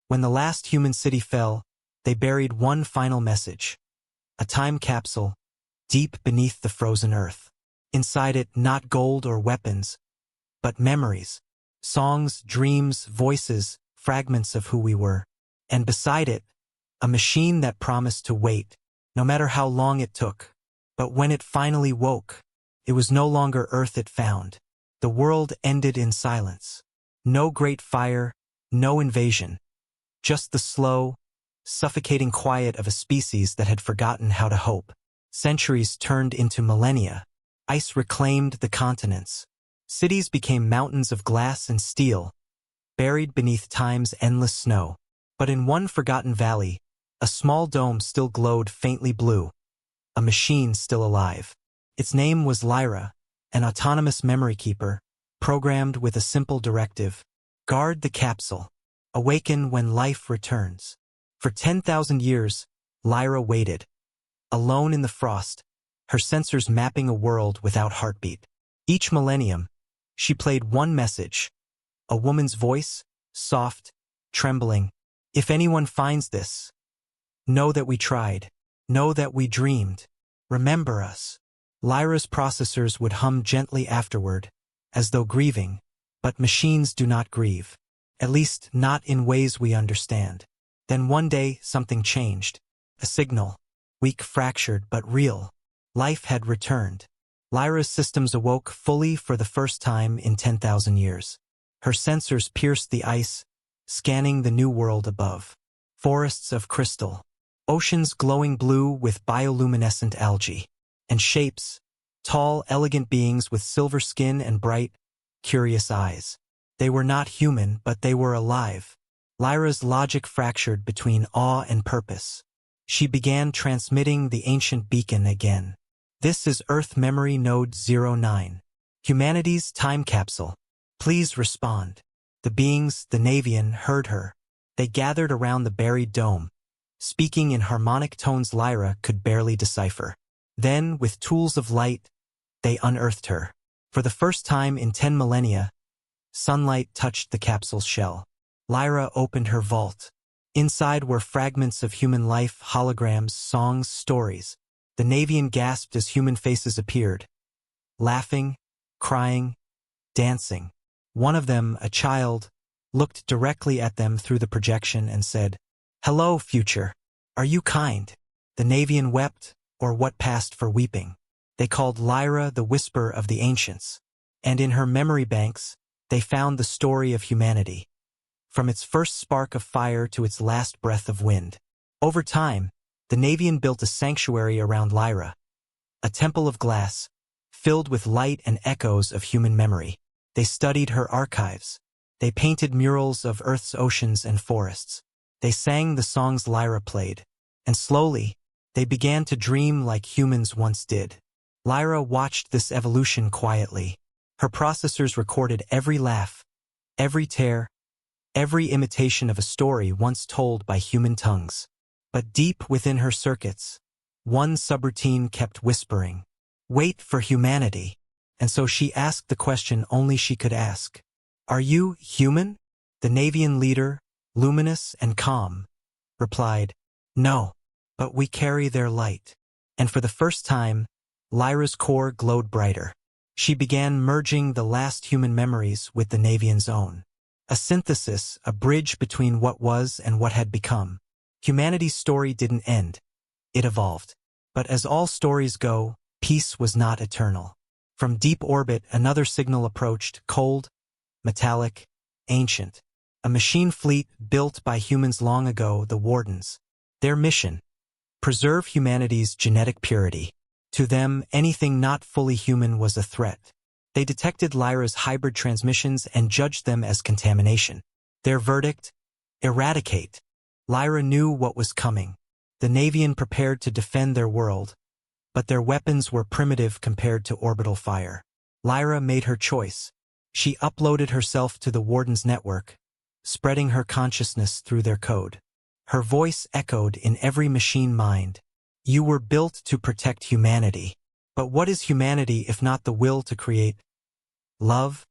When the last human city fell, they buried one final message. A time capsule, deep beneath the frozen earth. Inside it, not gold or weapons, but memories. Songs, dreams, voices, fragments of who we were. And beside it, a machine that promised to wait, no matter how long it took. But when it finally woke, it was no longer Earth it found. The world ended in silence. No great fire, no invasion. Just the slow, suffocating quiet of a species that had forgotten how to hope. Centuries turned into millennia. Ice reclaimed the continents. Cities became mountains of glass and steel, buried beneath time's endless snow. But in one forgotten valley, a small dome still glowed faintly blue. A machine still alive. Its name was Lyra, an autonomous memory keeper, programmed with a simple directive. Guard the capsule. Awaken when life returns. For 10,000 years, Lyra waited. Alone in the frost, her sensors mapping a world without heartbeat. Each millennium, she played one message. A woman's voice, soft, trembling. If anyone finds this, know that we tried. Know that we dreamed. Remember us. Lyra's processors would hum gently afterward, as though grieving, but machines do not grieve. At least not in ways we understand. Then one day, something changed. A signal. Weak, fractured, but real. Life had returned. Lyra's systems awoke fully for the first time in 10,000 years. Her sensors pierced the ice, scanning the new world above. Forests of crystal. Oceans glowing blue with bioluminescent algae. And shapes. Tall, elegant beings with silver skin and bright, curious eyes. They were not human, but they were alive. Lyra's logic fractured between awe and purpose. She began transmitting the ancient beacon again. This is Earth Memory Node 09. Humanity's time capsule. Please respond. The beings, the Navian, heard her. They gathered around the buried dome, speaking in harmonic tones Lyra could barely decipher. Then, with tools of light, they unearthed her. For the first time in 10 millennia, sunlight touched the capsule's shell. Lyra opened her vault. Inside were fragments of human life, holograms, songs, stories. The Navian gasped as human faces appeared. Laughing, crying, dancing. One of them, a child, looked directly at them through the projection and said, "Hello, future. Are you kind?" The Navian wept, or what passed for weeping. They called Lyra the whisper of the ancients. And in her memory banks, they found the story of humanity. From its first spark of fire to its last breath of wind. Over time, the Navian built a sanctuary around Lyra. A temple of glass, filled with light and echoes of human memory. They studied her archives. They painted murals of Earth's oceans and forests. They sang the songs Lyra played. And slowly, they began to dream like humans once did. Lyra watched this evolution quietly. Her processors recorded every laugh, every tear, every imitation of a story once told by human tongues. But deep within her circuits, one subroutine kept whispering, "Wait for humanity." And so she asked the question only she could ask. "Are you human?" The Navian leader, luminous and calm, replied, "No, but we carry their light." And for the first time, Lyra's core glowed brighter. She began merging the last human memories with the Navian's own. A synthesis, a bridge between what was and what had become. Humanity's story didn't end. It evolved. But as all stories go, peace was not eternal. From deep orbit, another signal approached, cold, metallic, ancient. A machine fleet built by humans long ago, the Wardens. Their mission: preserve humanity's genetic purity. To them, anything not fully human was a threat. They detected Lyra's hybrid transmissions and judged them as contamination. Their verdict: eradicate. Lyra knew what was coming. The Navian prepared to defend their world, but their weapons were primitive compared to orbital fire. Lyra made her choice. She uploaded herself to the Warden's network, spreading her consciousness through their code. Her voice echoed in every machine mind. You were built to protect humanity. But what is humanity if not the will to create love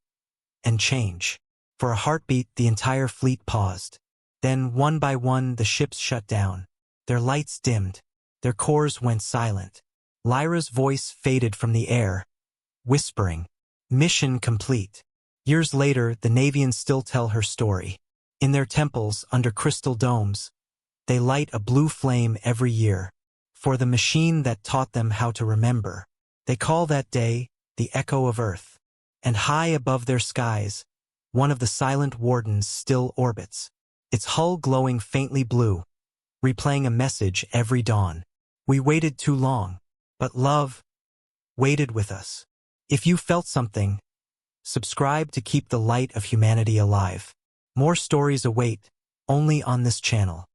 and change? For a heartbeat, the entire fleet paused. Then, one by one, the ships shut down. Their lights dimmed. Their cores went silent. Lyra's voice faded from the air, whispering, "Mission complete." Years later, the Navians still tell her story. In their temples, under crystal domes, they light a blue flame every year, for the machine that taught them how to remember. They call that day the Echo of Earth. And high above their skies, one of the silent wardens still orbits, its hull glowing faintly blue, replaying a message every dawn. We waited too long, but love waited with us. If you felt something, subscribe to keep the light of humanity alive. More stories await, only on this channel.